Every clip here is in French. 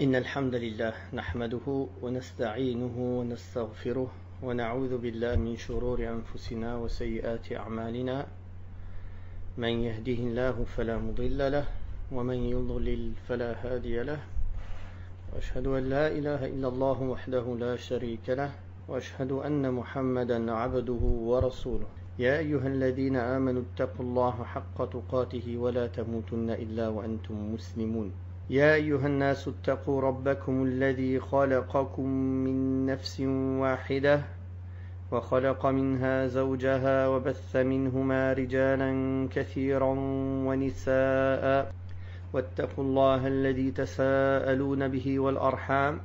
إن الحمد لله نحمده ونستعينه ونستغفره ونعوذ بالله من شرور أنفسنا وسيئات أعمالنا. من يهده الله فلا مضل له ومن يضلل فلا هادي له، وأشهد أن لا إله إلا الله وحده لا شريك له، وأشهد أن محمدا عبده ورسوله. يا أيها الذين آمنوا اتقوا الله حق تقاته ولا تموتن إلا وأنتم مسلمون. يا أيها الناس اتقوا ربكم الذي خلقكم من نفس واحدة وخلق منها زوجها وبث منهما رجالا كثيرا ونساء، واتقوا الله الذي تساءلون به والأرحام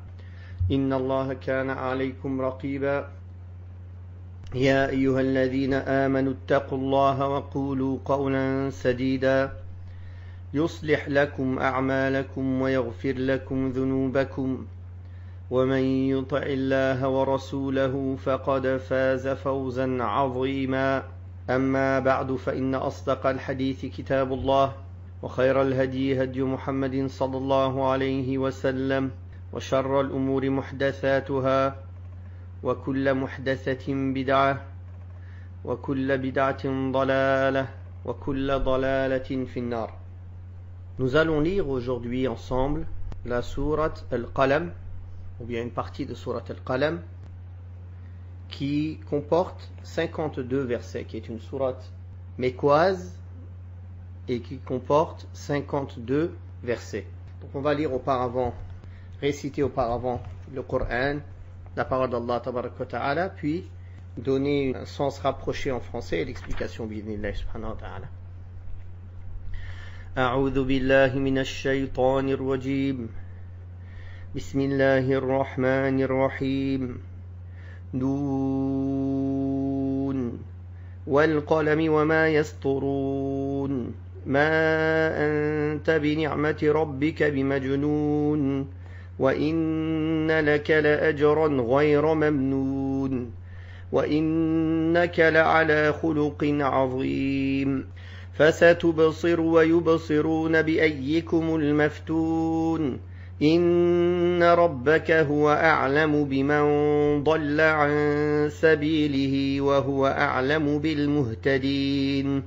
إن الله كان عليكم رقيبا. يا أيها الذين آمنوا اتقوا الله وقولوا قولا سديدا يصلح لكم أعمالكم ويغفر لكم ذنوبكم، ومن يطع الله ورسوله فقد فاز فوزا عظيما. أما بعد، فإن أصدق الحديث كتاب الله، وخير الهدي هدي محمد صلى الله عليه وسلم، وشر الأمور محدثاتها، وكل محدثة بدعة، وكل بدعة ضلالة، وكل ضلالة في النار. Nous allons lire aujourd'hui ensemble la sourate Al-Qalam, ou bien une partie de sourate Al-Qalam, qui comporte 52 versets, qui est une sourate mécoise et qui comporte 52 versets. Donc on va lire auparavant, réciter auparavant le Coran, la parole d'Allah Tabarak wa Ta'ala, puis donner un sens rapproché en français et l'explication bi'idhnillah subhanahu wa ta'ala. أعوذ بالله من الشيطان الرجيم. بسم الله الرحمن الرحيم. نون والقلم وما يسطرون ما أنت بنعمة ربك بمجنون وإن لك لأجرا غير ممنون وإنك لعلى خلق عظيم فستبصر ويبصرون بأيكم المفتون إن ربك هو أعلم بمن ضل عن سبيله وهو أعلم بالمهتدين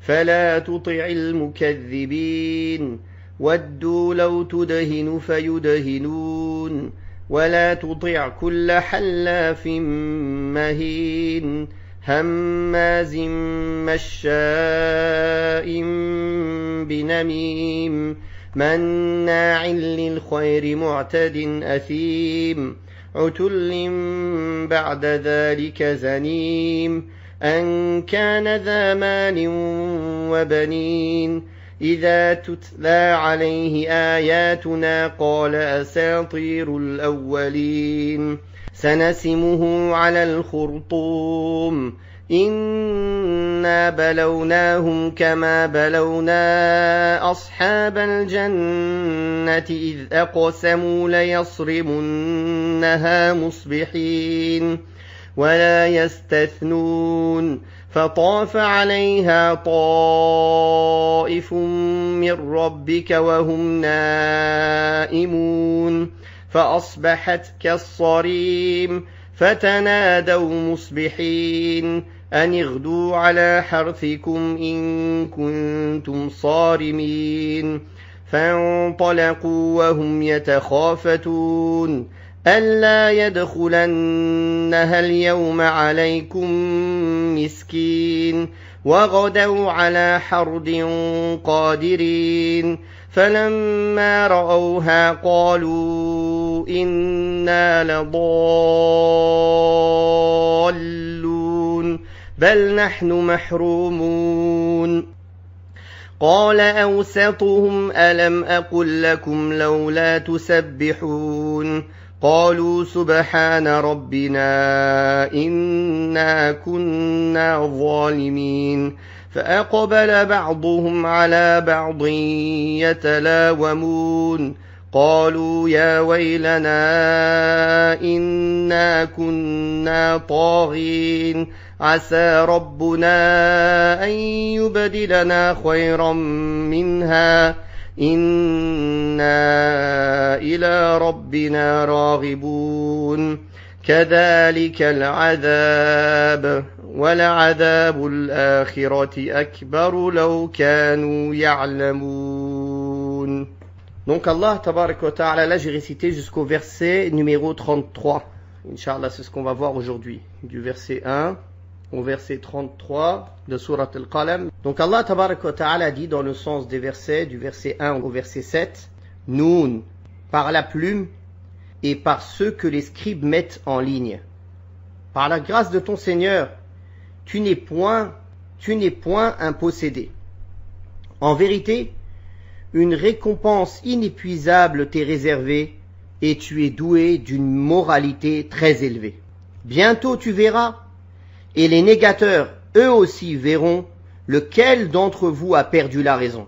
فلا تطع المكذبين ودوا لو تدهن فيدهنون ولا تطع كل حلاف مهين هماز مشاء بنميم مناع للخير معتد أثيم عتل بعد ذلك زنيم أن كان ذا مال وبنين إذا تتلى عليه آياتنا قال أساطير الأولين سنسمه على الخرطوم إنا بلوناهم كما بلونا أصحاب الجنة إذ أقسموا ليصرمنها مصبحين ولا يستثنون فطاف عليها طائف من ربك وهم نائمون فأصبحت كالصريم فتنادوا مصبحين أن اغدوا على حرثكم إن كنتم صارمين فانطلقوا وهم يتخافتون ألا يدخلنها اليوم عليكم مسكين وغدوا على حرد قادرين فلما رأوها قالوا إنا لضالون بل نحن محرومون قال أوسطهم ألم أقل لكم لولا تسبحون قالوا سبحان ربنا إنا كنا ظالمين فأقبل بعضهم على بعض يتلاومون قالوا يا ويلنا إنا كنا طاغين عسى ربنا أن يبدلنا خيرا منها إنا إلى ربنا راغبون كذلك العذاب ولعذاب الآخرة أكبر لو كانوا يعلمون. Donc Allah tabarak wa ta'ala, là j'ai récité jusqu'au verset numéro 33. Inch'Allah, c'est ce qu'on va voir aujourd'hui. Du verset 1 au verset 33 de Surat Al-Qalam. Donc Allah tabarak wa ta'ala dit dans le sens des versets, du verset 1 au verset 7, Noun, par la plume et par ceux que les scribes mettent en ligne. Par la grâce de ton Seigneur, tu n'es point un possédé. En vérité, une récompense inépuisable t'est réservée et tu es doué d'une moralité très élevée. Bientôt tu verras, et les négateurs, eux aussi, verront lequel d'entre vous a perdu la raison.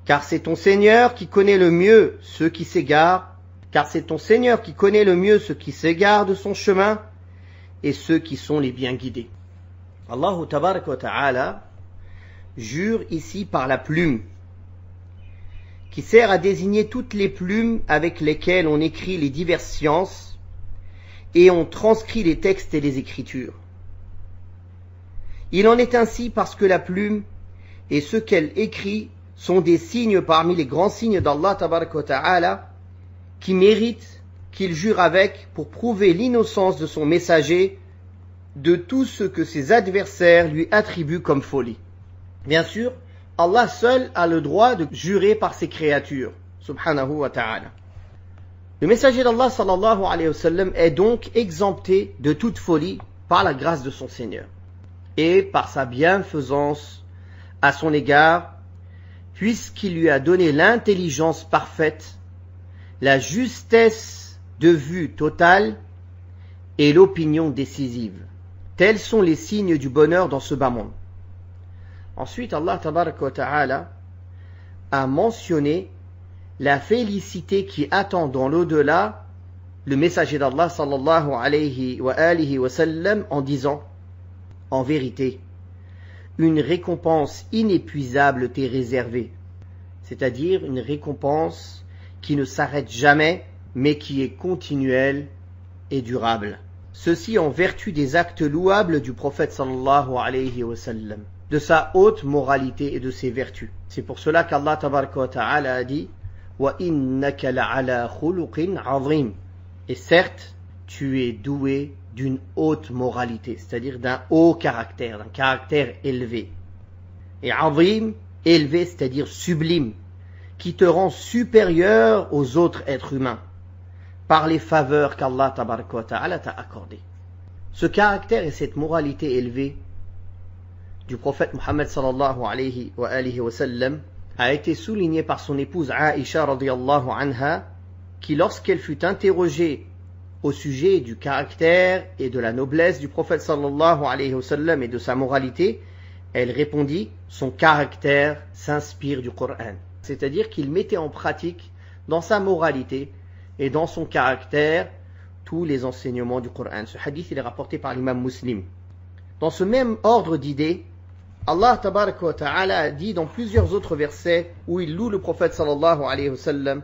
Car c'est ton Seigneur qui connaît le mieux ceux qui s'égarent, de son chemin et ceux qui sont les bien guidés. Allah tabarak wa ta'ala jure ici par la plume, qui sert à désigner toutes les plumes avec lesquelles on écrit les diverses sciences et on transcrit les textes et les écritures. Il en est ainsi parce que la plume et ce qu'elle écrit sont des signes parmi les grands signes d'Allah tabarak wa ta'ala qui méritent qu'il jure avec pour prouver l'innocence de son messager de tout ce que ses adversaires lui attribuent comme folie. Bien sûr, Allah seul a le droit de jurer par ses créatures, subhanahu wa ta'ala. Le messager d'Allah sallallahu alayhi wa sallam est donc exempté de toute folie par la grâce de son Seigneur et par sa bienfaisance à son égard, puisqu'il lui a donné l'intelligence parfaite, la justesse de vue totale et l'opinion décisive. Tels sont les signes du bonheur dans ce bas monde. Ensuite, Allah tabaraka wa ta'ala a mentionné la félicité qui attend dans l'au-delà le messager d'Allah sallallahu alayhi wa sallam en disant: en vérité, une récompense inépuisable t'est réservée, c'est-à-dire une récompense qui ne s'arrête jamais mais qui est continuelle et durable. Ceci en vertu des actes louables du prophète sallallahu alayhi wa sallam, de sa haute moralité et de ses vertus. C'est pour cela qu'Allah tabaraka wa ta'ala a dit: wa innaka la'ala khuluqin 'azim. Et certes, tu es doué d'une haute moralité, c'est-à-dire d'un haut caractère, d'un caractère élevé. Et 'azim, élevé, c'est-à-dire sublime, qui te rend supérieur aux autres êtres humains par les faveurs qu'Allah tabaraka wa ta'ala t'a accordées. Ce caractère et cette moralité élevée du prophète Muhammad sallallahu alayhi wa sallam a été souligné par son épouse Aïcha radiyallahu anha, qui lorsqu'elle fut interrogée au sujet du caractère et de la noblesse du prophète sallallahu alayhi wa sallam et de sa moralité, elle répondit: son caractère s'inspire du Coran. C'est-à-dire qu'il mettait en pratique dans sa moralité et dans son caractère tous les enseignements du Coran. Ce hadith il est rapporté par l'imam Muslim. Dans ce même ordre d'idées, Allah tabaraka wa ta'ala a dit dans plusieurs autres versets où il loue le prophète sallallahu alayhi wa sallam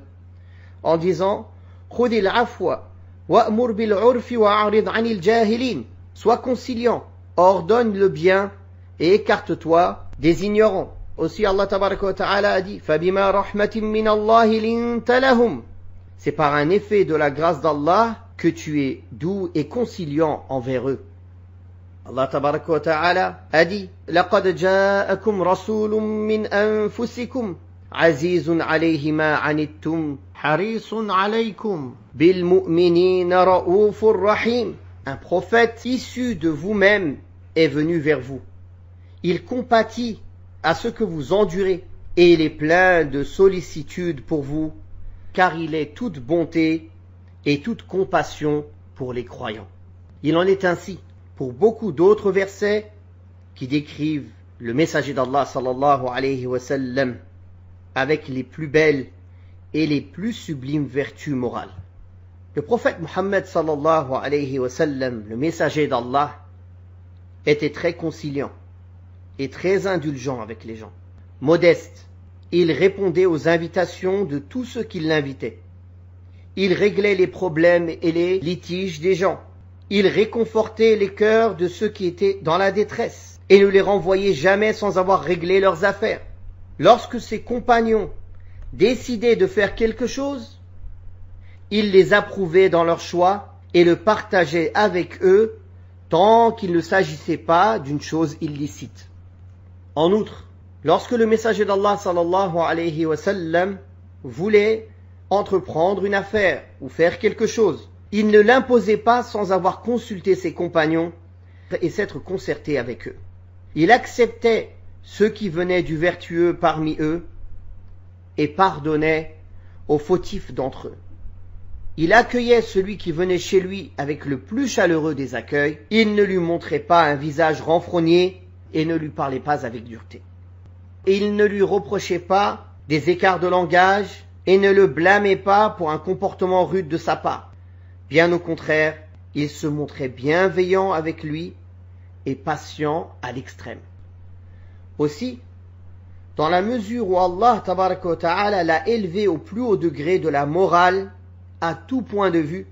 en disant: Khudil afwa wa'mur bil urfi wa'arid 'anil jahilin. Sois conciliant, ordonne le bien et écarte-toi des ignorants. Aussi Allah tabaraka wa ta'ala a dit: Fabima rahmatin min Allahi linta lahum. C'est par un effet de la grâce d'Allah que tu es doux et conciliant envers eux. Allah tabaraka wa ta'ala a dit: Laqad ja'akum rasulun min anfusikum azizun alayhi ma anittum harisun alaykum bil mu'minina ra'ufur rahim. Un prophète issu de vous-même est venu vers vous. Il compatit à ce que vous endurez et il est plein de sollicitude pour vous, car il est toute bonté et toute compassion pour les croyants. Il en est ainsi pour beaucoup d'autres versets qui décrivent le messager d'Allah sallallahu alayhi wa sallam avec les plus belles et les plus sublimes vertus morales. Le prophète Muhammad sallallahu alayhi wa sallam, le messager d'Allah, était très conciliant et très indulgent avec les gens, modeste Il répondait aux invitations de tous ceux qui l'invitaient. Il réglait les problèmes et les litiges des gens. Il réconfortait les cœurs de ceux qui étaient dans la détresse et ne les renvoyait jamais sans avoir réglé leurs affaires. Lorsque ses compagnons décidaient de faire quelque chose, il les approuvait dans leur choix et le partageait avec eux tant qu'il ne s'agissait pas d'une chose illicite. En outre, lorsque le messager d'Allah sallallahu alayhi wa sallam voulait entreprendre une affaire ou faire quelque chose, il ne l'imposait pas sans avoir consulté ses compagnons et s'être concerté avec eux. Il acceptait ceux qui venaient du vertueux parmi eux et pardonnait aux fautifs d'entre eux. Il accueillait celui qui venait chez lui avec le plus chaleureux des accueils. Il ne lui montrait pas un visage renfrogné et ne lui parlait pas avec dureté. Et il ne lui reprochait pas des écarts de langage et ne le blâmait pas pour un comportement rude de sa part. Bien au contraire, il se montrait bienveillant avec lui et patient à l'extrême. Aussi, dans la mesure où Allah tabaraka wa ta'ala l'a élevé au plus haut degré de la morale à tout point de vue,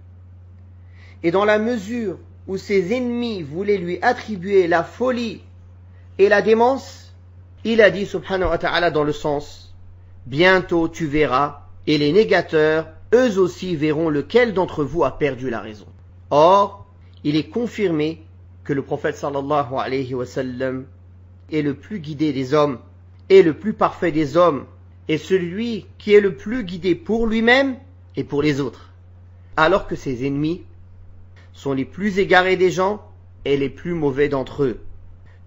et dans la mesure où ses ennemis voulaient lui attribuer la folie et la démence, il a dit subhanahu wa ta'ala dans le sens « Bientôt tu verras, et les négateurs, eux aussi verront lequel d'entre vous a perdu la raison. » Or, il est confirmé que le prophète sallallahu alayhi wa sallam est le plus guidé des hommes, et le plus parfait des hommes, et celui qui est le plus guidé pour lui-même et pour les autres, alors que ses ennemis sont les plus égarés des gens et les plus mauvais d'entre eux,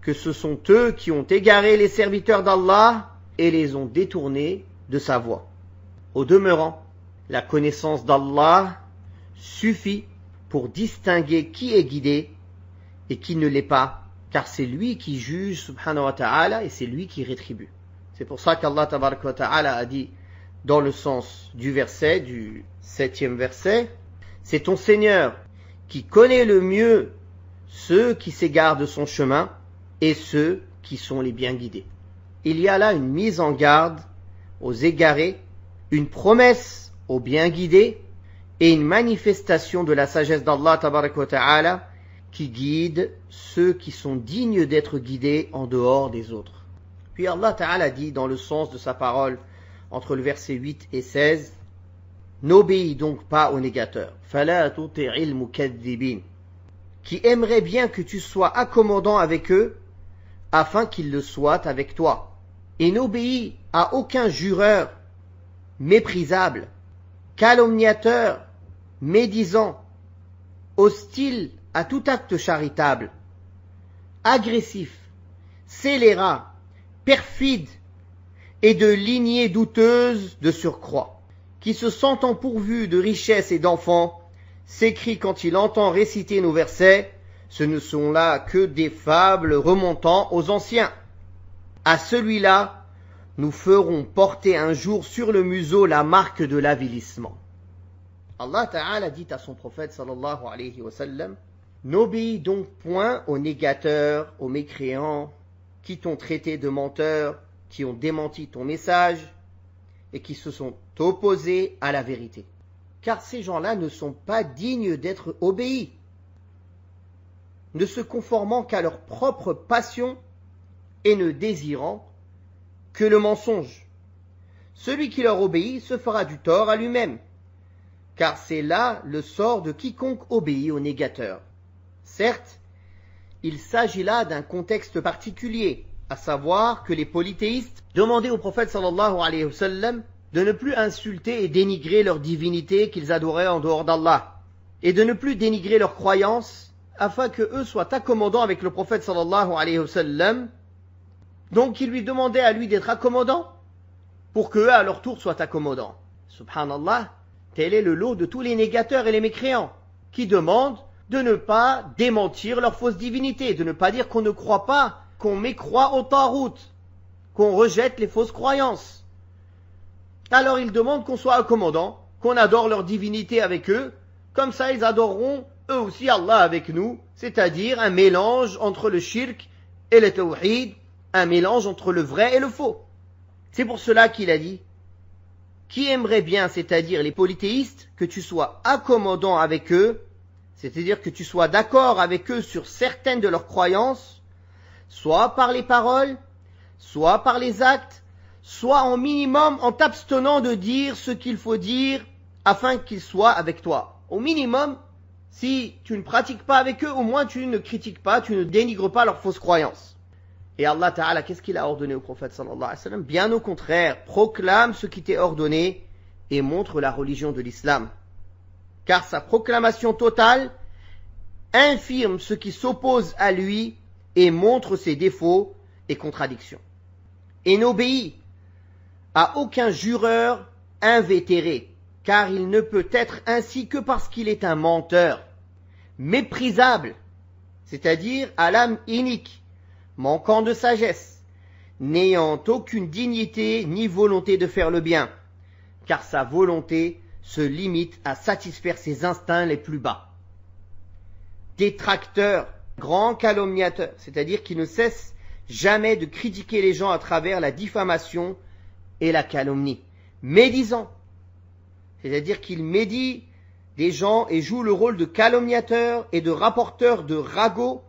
que ce sont eux qui ont égaré les serviteurs d'Allah et les ont détournés de sa voie. Au demeurant, la connaissance d'Allah suffit pour distinguer qui est guidé et qui ne l'est pas, car c'est lui qui juge subhanahu wa ta'ala et c'est lui qui rétribue. C'est pour ça qu'Allah tabaraka wa ta'ala a dit dans le sens du verset, du 7e verset, c'est ton Seigneur qui connaît le mieux ceux qui s'égarent de son chemin et ceux qui sont les bien guidés. Il y a là une mise en garde aux égarés, une promesse aux bien guidés et une manifestation de la sagesse d'Allah tabaraka wa ta'ala qui guide ceux qui sont dignes d'être guidés en dehors des autres. Puis Allah ta'ala dit dans le sens de sa parole entre le verset 8 et 16, n'obéis donc pas aux négateurs, fala tuti'il mukaththibin, qui aimeraient bien que tu sois accommodant avec eux afin qu'ils le soient avec toi, et n'obéis à aucun jureur méprisable, calomniateur, médisant, hostile à tout acte charitable, agressif, scélérat, perfide et de lignée douteuse de surcroît, qui se sentant pourvu de richesses et d'enfants, s'écrie quand il entend réciter nos versets, ce ne sont là que des fables remontant aux anciens. À celui-là, nous ferons porter un jour sur le museau la marque de l'avilissement. Allah Ta'ala dit à son prophète sallallahu alayhi wa sallam, n'obéis donc point aux négateurs, aux mécréants, qui t'ont traité de menteur, qui ont démenti ton message et qui se sont opposés à la vérité. Car ces gens-là ne sont pas dignes d'être obéis, ne se conformant qu'à leur propre passion et ne désirant que le mensonge. Celui qui leur obéit se fera du tort à lui-même, car c'est là le sort de quiconque obéit aux négateurs. Certes, il s'agit là d'un contexte particulier, à savoir que les polythéistes demandaient au prophète sallallahu alayhi wa sallam de ne plus insulter et dénigrer leur divinité qu'ils adoraient en dehors d'Allah, et de ne plus dénigrer leurs croyances, afin que eux soient accommodants avec le prophète sallallahu alayhi wa sallam. Donc ils lui demandaient à lui d'être accommodant, pour qu'eux à leur tour soient accommodants. Subhanallah, tel est le lot de tous les négateurs et les mécréants, qui demandent de ne pas démentir leur fausse divinité, de ne pas dire qu'on ne croit pas, qu'on mécroit au tarout, qu'on rejette les fausses croyances. Alors ils demandent qu'on soit accommodant, qu'on adore leur divinité avec eux, comme ça ils adoreront eux aussi Allah avec nous, c'est-à-dire un mélange entre le shirk et le tawhid, un mélange entre le vrai et le faux. C'est pour cela qu'il a dit, qui aimerait bien, c'est-à-dire les polythéistes, que tu sois accommodant avec eux, c'est-à-dire que tu sois d'accord avec eux sur certaines de leurs croyances, soit par les paroles, soit par les actes, soit en minimum en t'abstenant de dire ce qu'il faut dire afin qu'ils soient avec toi. Au minimum, si tu ne pratiques pas avec eux, au moins tu ne critiques pas, tu ne dénigres pas leurs fausses croyances. Et Allah Ta'ala, qu'est-ce qu'il a ordonné au prophète sallallahu alayhi wa sallam? Bien au contraire, proclame ce qui t'est ordonné et montre la religion de l'islam. Car sa proclamation totale infirme ce qui s'oppose à lui et montre ses défauts et contradictions. Et n'obéit à aucun jureur invétéré, car il ne peut être ainsi que parce qu'il est un menteur, méprisable, c'est-à-dire à l'âme inique, manquant de sagesse, n'ayant aucune dignité ni volonté de faire le bien, car sa volonté se limite à satisfaire ses instincts les plus bas. Détracteur, grand calomniateur, c'est-à-dire qui ne cesse jamais de critiquer les gens à travers la diffamation et la calomnie. Médisant, c'est-à-dire qu'il médit des gens et joue le rôle de calomniateur et de rapporteur de ragots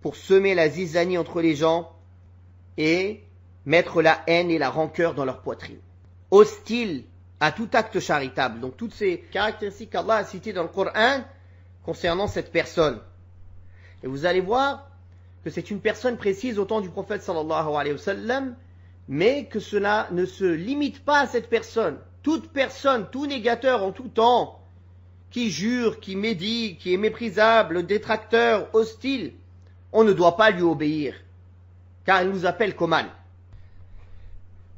pour semer la zizanie entre les gens et mettre la haine et la rancœur dans leur poitrine. Hostile à tout acte charitable. Donc toutes ces caractéristiques qu'Allah a citées dans le Coran concernant cette personne. Et vous allez voir que c'est une personne précise au temps du prophète sallallahu alayhi wa sallam, mais que cela ne se limite pas à cette personne. Toute personne, tout négateur en tout temps, qui jure, qui médit, qui est méprisable, détracteur, hostile, on ne doit pas lui obéir, car il nous appelle qu'au mal.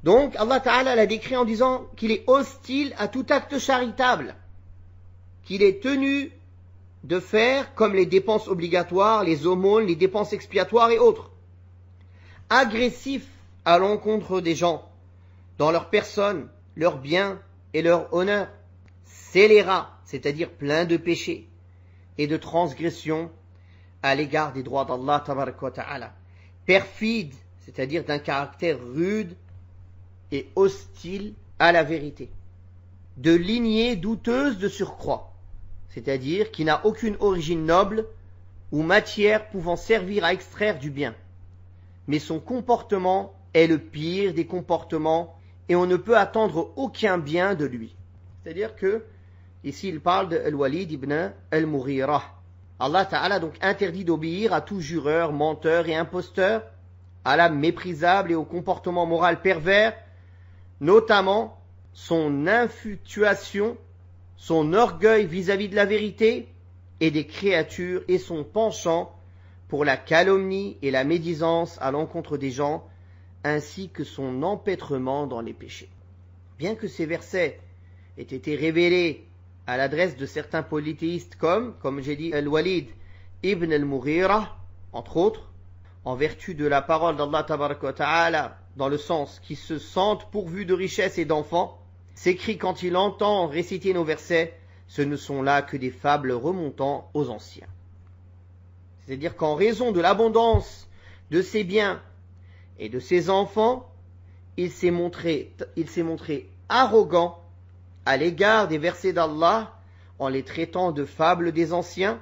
Donc Allah Ta'ala l'a décrit en disant qu'il est hostile à tout acte charitable, qu'il est tenu de faire comme les dépenses obligatoires, les aumônes, les dépenses expiatoires et autres. Agressif à l'encontre des gens, dans leur personne, leurs biens et leur honneur. Scélérat, c'est-à-dire plein de péchés et de transgressions à l'égard des droits d'Allah tabaraka wa ta'ala. Perfide, c'est-à-dire d'un caractère rude et hostile à la vérité. De lignée douteuse de surcroît, c'est-à-dire qui n'a aucune origine noble ou matière pouvant servir à extraire du bien. Mais son comportement est le pire des comportements et on ne peut attendre aucun bien de lui. C'est-à-dire que, ici il parle de Al-Walid ibn Al-Mughira. Allah Ta'ala donc interdit d'obéir à tout jureur, menteur et imposteur, à l'âme méprisable et au comportement moral pervers, notamment son infatuation, son orgueil vis-à-vis de la vérité et des créatures et son penchant pour la calomnie et la médisance à l'encontre des gens, ainsi que son empêtrement dans les péchés. Bien que ces versets aient été révélés à l'adresse de certains polythéistes comme j'ai dit, Al-Walid ibn Al-Mughira, entre autres, en vertu de la parole d'Allah tabaraka wa ta'ala, dans le sens qui se sentent pourvus de richesses et d'enfants, s'écrit quand il entend réciter nos versets, ce ne sont là que des fables remontant aux anciens. C'est-à-dire qu'en raison de l'abondance de ses biens et de ses enfants, il s'est montré arrogant à l'égard des versets d'Allah en les traitant de fables des anciens.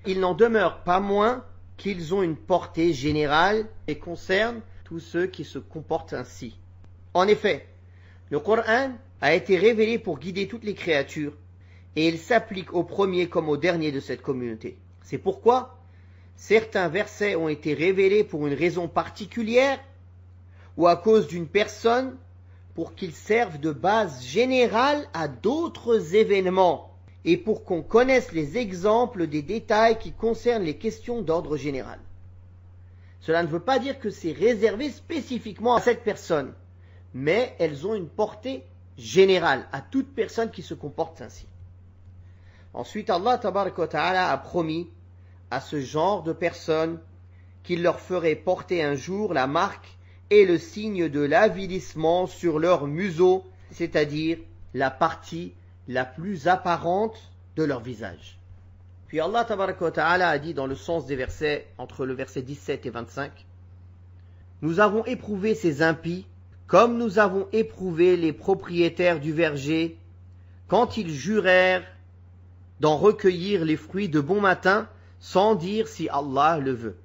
Il n'en demeure pas moins qu'ils ont une portée générale et concernent tous ceux qui se comportent ainsi. En effet, le Coran a été révélé pour guider toutes les créatures et il s'applique aux premiers comme aux derniers de cette communauté. C'est pourquoi certains versets ont été révélés pour une raison particulière ou à cause d'une personne pour qu'ils servent de base générale à d'autres événements et pour qu'on connaisse les exemples des détails qui concernent les questions d'ordre général. Cela ne veut pas dire que c'est réservé spécifiquement à cette personne, mais elles ont une portée générale à toute personne qui se comporte ainsi. Ensuite, Allah tabaraka wa ta'ala a promis à ce genre de personnes qu'il leur ferait porter un jour la marque et le signe de l'avilissement sur leur museau, c'est-à-dire la partie la plus apparente de leur visage. Puis Allah tabaraka wa ta'ala a dit dans le sens des versets, entre le verset 17 et 25, « Nous avons éprouvé ces impies comme nous avons éprouvé les propriétaires du verger quand ils jurèrent d'en recueillir les fruits de bon matin sans dire si Allah le veut.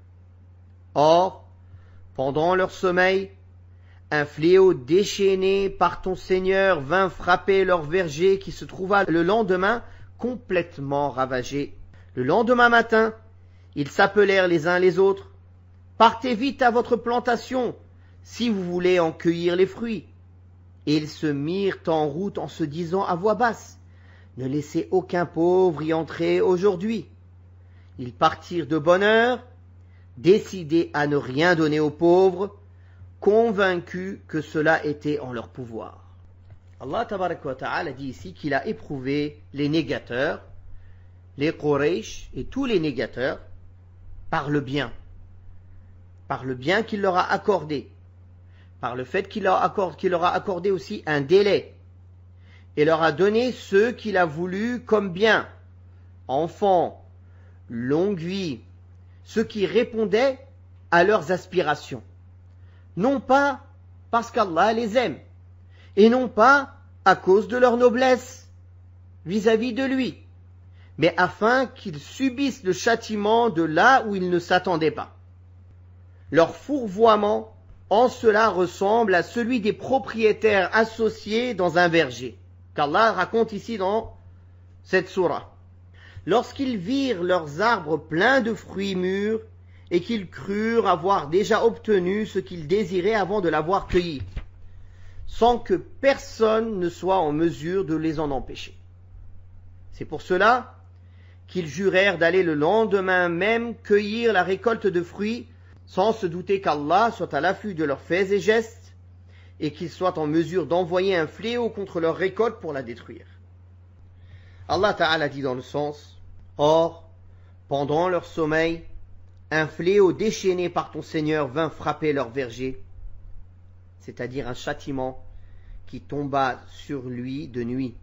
Or, pendant leur sommeil, un fléau déchaîné par ton Seigneur vint frapper leur verger qui se trouva le lendemain complètement ravagé. Le lendemain matin, ils s'appelèrent les uns les autres. Partez vite à votre plantation, si vous voulez en cueillir les fruits. Et ils se mirent en route en se disant à voix basse, ne laissez aucun pauvre y entrer aujourd'hui. Ils partirent de bonne heure, décidés à ne rien donner aux pauvres, convaincus que cela était en leur pouvoir. Allah tabaraka wa ta'ala dit ici qu'il a éprouvé les négateurs, les Quraysh et tous les négateurs, par le bien qu'il leur a accordé, par le fait qu'il leur a accordé aussi un délai, et leur a donné ce qu'il a voulu comme bien, enfants, longue vie, ce qui répondait à leurs aspirations. Non pas parce qu'Allah les aime, et non pas à cause de leur noblesse vis-à-vis de lui, mais afin qu'ils subissent le châtiment de là où ils ne s'attendaient pas. Leur fourvoiement en cela ressemble à celui des propriétaires associés dans un verger, qu'Allah raconte ici dans cette sourate. Lorsqu'ils virent leurs arbres pleins de fruits mûrs et qu'ils crurent avoir déjà obtenu ce qu'ils désiraient avant de l'avoir cueilli, sans que personne ne soit en mesure de les en empêcher. C'est pour cela qu'ils jurèrent d'aller le lendemain même cueillir la récolte de fruits, sans se douter qu'Allah soit à l'affût de leurs faits et gestes, et qu'il soit en mesure d'envoyer un fléau contre leur récolte pour la détruire. Allah Ta'ala dit dans le sens, « Or, pendant leur sommeil, un fléau déchaîné par ton Seigneur vint frapper leur verger, c'est-à-dire un châtiment qui tomba sur lui de nuit,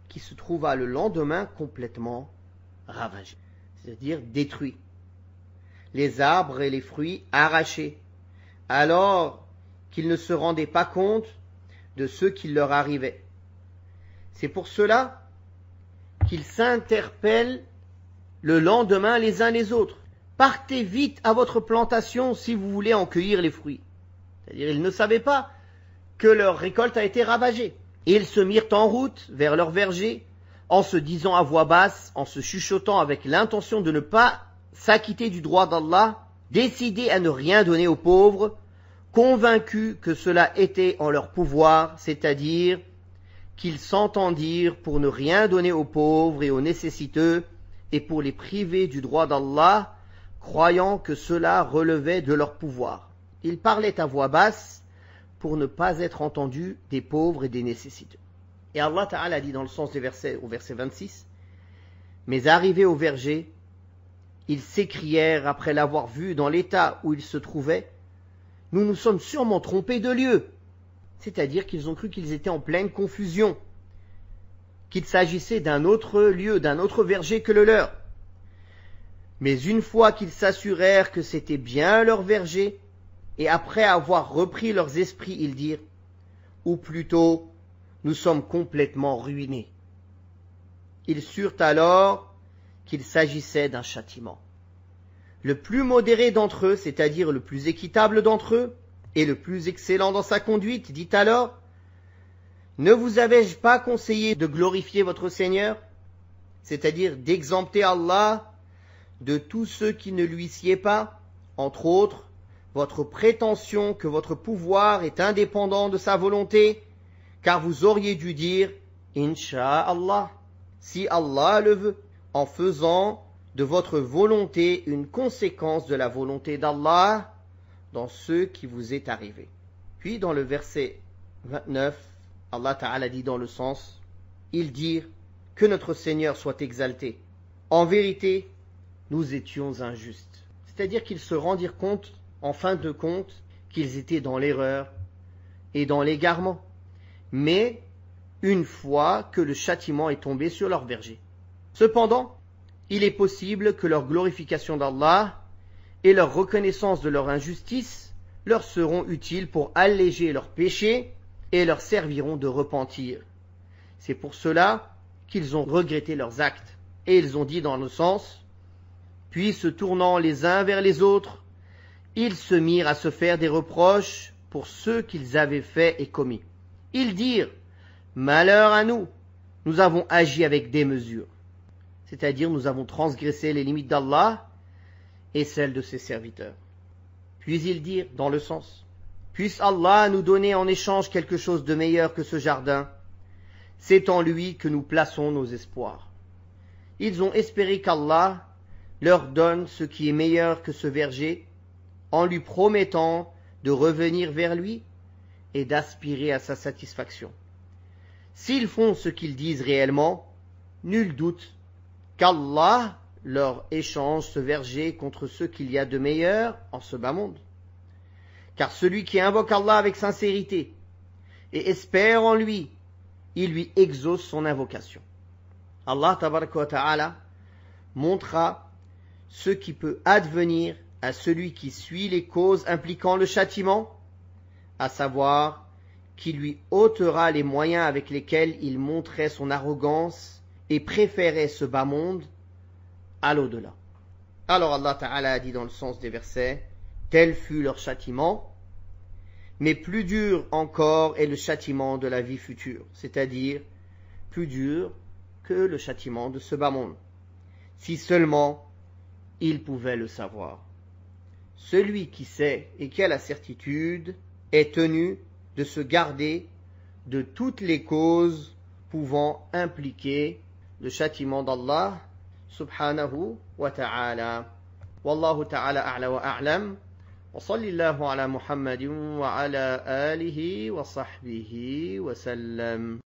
qui se trouva le lendemain complètement ravagé, c'est-à-dire détruit. Les arbres et les fruits arrachés, alors qu'ils ne se rendaient pas compte de ce qui leur arrivait. C'est pour cela qu'ils s'interpellent le lendemain les uns les autres. Partez vite à votre plantation si vous voulez en cueillir les fruits. C'est-à-dire, ils ne savaient pas que leur récolte a été ravagée. Et ils se mirent en route vers leur verger, en se disant à voix basse, en se chuchotant avec l'intention de ne pas s'acquitter du droit d'Allah, décidés à ne rien donner aux pauvres, convaincus que cela était en leur pouvoir, c'est-à-dire qu'ils s'entendirent pour ne rien donner aux pauvres et aux nécessiteux, et pour les priver du droit d'Allah, croyant que cela relevait de leur pouvoir. Ils parlaient à voix basse pour ne pas être entendus des pauvres et des nécessiteux. Et Allah Ta'ala dit dans le sens des versets, au verset 26, « Mais arrivés au verger, ils s'écrièrent après l'avoir vu dans l'état où ils se trouvaient, « Nous nous sommes sûrement trompés de lieu. » C'est-à-dire qu'ils ont cru qu'ils étaient en pleine confusion, qu'il s'agissait d'un autre lieu, d'un autre verger que le leur. Mais une fois qu'ils s'assurèrent que c'était bien leur verger, et après avoir repris leurs esprits, ils dirent, ou plutôt, nous sommes complètement ruinés. Ils surent alors qu'il s'agissait d'un châtiment. Le plus modéré d'entre eux, c'est-à-dire le plus équitable d'entre eux, et le plus excellent dans sa conduite, dit alors, ne vous avais-je pas conseillé de glorifier votre Seigneur, c'est-à-dire d'exempter Allah de tous ceux qui ne lui sied pas, entre autres, votre prétention que votre pouvoir est indépendant de sa volonté, car vous auriez dû dire « Inch'Allah » si Allah le veut, en faisant de votre volonté une conséquence de la volonté d'Allah dans ce qui vous est arrivé. Puis dans le verset 29, Allah Ta'ala dit dans le sens, ils dirent que notre Seigneur soit exalté. En vérité, nous étions injustes. C'est-à-dire qu'ils se rendirent compte, en fin de compte, qu'ils étaient dans l'erreur et dans l'égarement. Mais une fois que le châtiment est tombé sur leur verger. Cependant, il est possible que leur glorification d'Allah et leur reconnaissance de leur injustice leur seront utiles pour alléger leurs péchés et leur serviront de repentir. C'est pour cela qu'ils ont regretté leurs actes. Et ils ont dit dans le sens, puis se tournant les uns vers les autres, ils se mirent à se faire des reproches pour ceux qu'ils avaient faits et commis. Ils dirent, malheur à nous, nous avons agi avec démesure. C'est-à-dire nous avons transgressé les limites d'Allah et celles de ses serviteurs. Puis ils dirent dans le sens, puisse Allah nous donner en échange quelque chose de meilleur que ce jardin. C'est en lui que nous plaçons nos espoirs. Ils ont espéré qu'Allah leur donne ce qui est meilleur que ce verger, en lui promettant de revenir vers lui et d'aspirer à sa satisfaction. S'ils font ce qu'ils disent réellement, nul doute qu'Allah leur échange ce verger contre ce qu'il y a de meilleur en ce bas monde. Car celui qui invoque Allah avec sincérité et espère en lui, il lui exauce son invocation. Allah tabaraka wa ta'ala montrera ce qui peut advenir à celui qui suit les causes impliquant le châtiment, à savoir qui lui ôtera les moyens avec lesquels il montrait son arrogance et préférait ce bas monde à l'au-delà. Alors Allah Ta'ala a dit dans le sens des versets, tel fut leur châtiment, mais plus dur encore est le châtiment de la vie future, c'est-à-dire plus dur que le châtiment de ce bas monde. Si seulement ils pouvaient le savoir. Celui qui sait et qui a la certitude est tenu de se garder de toutes les causes pouvant impliquer le châtiment d'Allah subhanahu wa ta'ala. Wallahu ta'ala a'la wa a'lam. Wa sallallahu ala Muhammadin wa ala alihi wa sahbihi wa sallam.